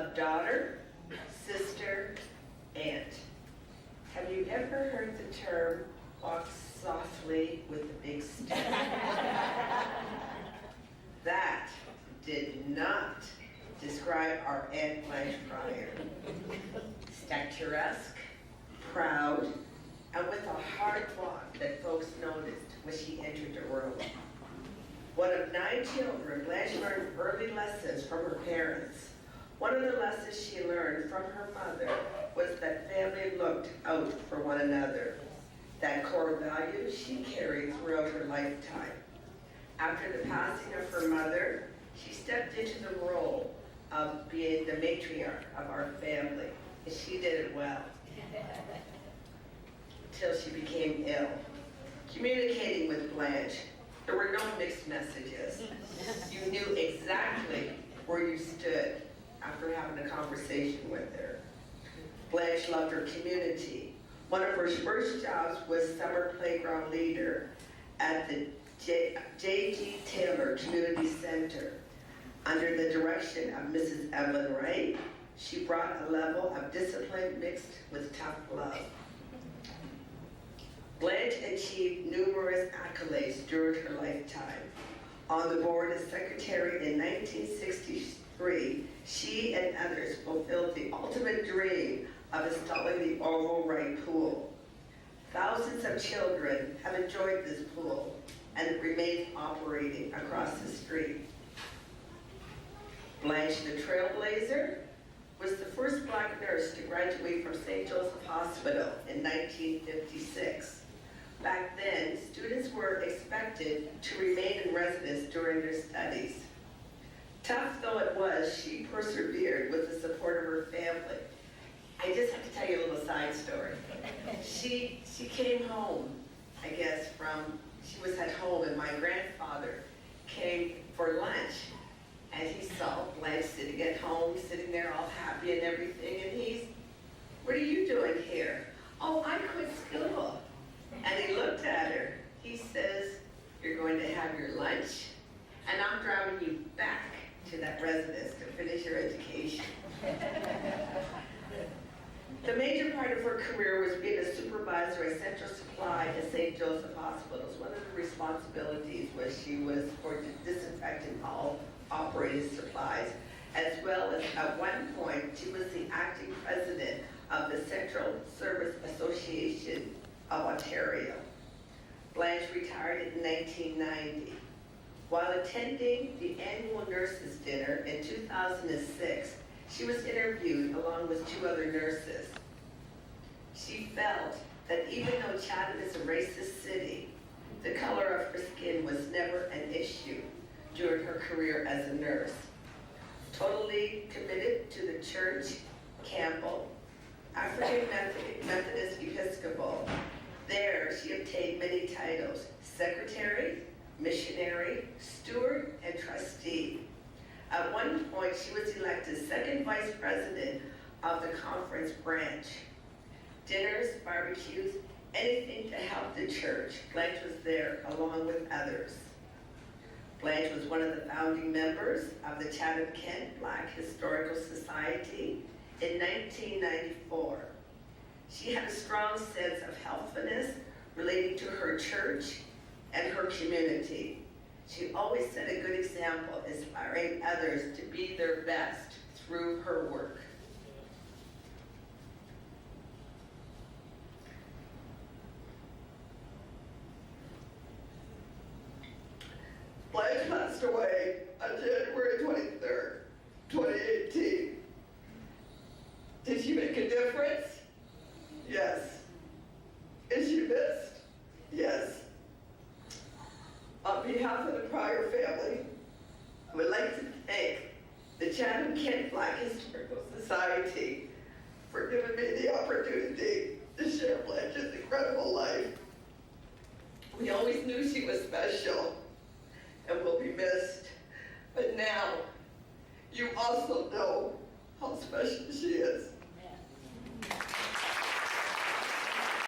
beloved daughter, sister, aunt. Have you ever heard the term walk softly with the big stick? That did not describe our Aunt Blanche Pryor. Statuesque, proud, and with a hard walk that folks noticed when she entered the room. One of 9 children, Blanche learned early lessons from her parents. One of the lessons she learned from her mother was that family looked out for one another. That core value she carried throughout her lifetime. After the passing of her mother, she stepped into the role of being the matriarch of our family, and she did it well. Until she became ill. Communicating with Blanche, there were no mixed messages. You knew exactly where you stood after having a conversation with her. Blanche loved her community. One of her first jobs was summer playground leader at the J.G. Taylor Community Center. Under the direction of Mrs. Evelyn Wright, she brought a level of discipline mixed with tough love. Blanche achieved numerous accolades during her lifetime. On the board as secretary in 1963, she and others fulfilled the ultimate dream of installing the Orville Wright Pool. Thousands of children have enjoyed this pool, and it remains operating across the street. Blanche the Trailblazer was the first Black nurse to graduate from St. Joseph Hospital in 1956. Back then, students were expected to remain in residence during their studies. Tough though it was, she persevered with the support of her family. I just have to tell you a little side story. She came home, I guess, she was at home, and my grandfather came for lunch, and he saw Blanche sitting at home, sitting there all happy and everything, and what are you doing here? Oh, I quit school. And he looked at her. He says, you're going to have your lunch, and I'm driving you back to that residence to finish your education. The major part of her career was being a supervisor at Central Supply at St. Joseph Hospitals. One of the responsibilities was she was for disinfecting all operating supplies, as well as at one point she was the acting president of the Central Service Association of Ontario. Blanche retired in 1990. While attending the annual nurses dinner in 2006, she was interviewed along with 2 other nurses. She felt that even though Chatham is a racist city, the color of her skin was never an issue during her career as a nurse. Totally committed to the church, Campbell, African Methodist Episcopal. There, she obtained many titles: secretary, missionary, steward, and trustee. At one point, she was elected second vice president of the conference branch. Dinners, barbecues, anything to help the church. Blanche was there along with others. Blanche was one of the founding members of the Chatham-Kent Black Historical Society in 1994. She had a strong sense of helpfulness relating to her church and her community. She always set a good example, inspiring others to be their best through her work. Blanche passed away on January 23rd, 2018. Did she make a difference? Yes. Is she missed? Yes. On behalf of the Pryor family, I would like to thank the Chatham-Kent Black Historical Society for giving me the opportunity to share Blanche's incredible life. We always knew she was special and will be missed, but now you also know how special she is.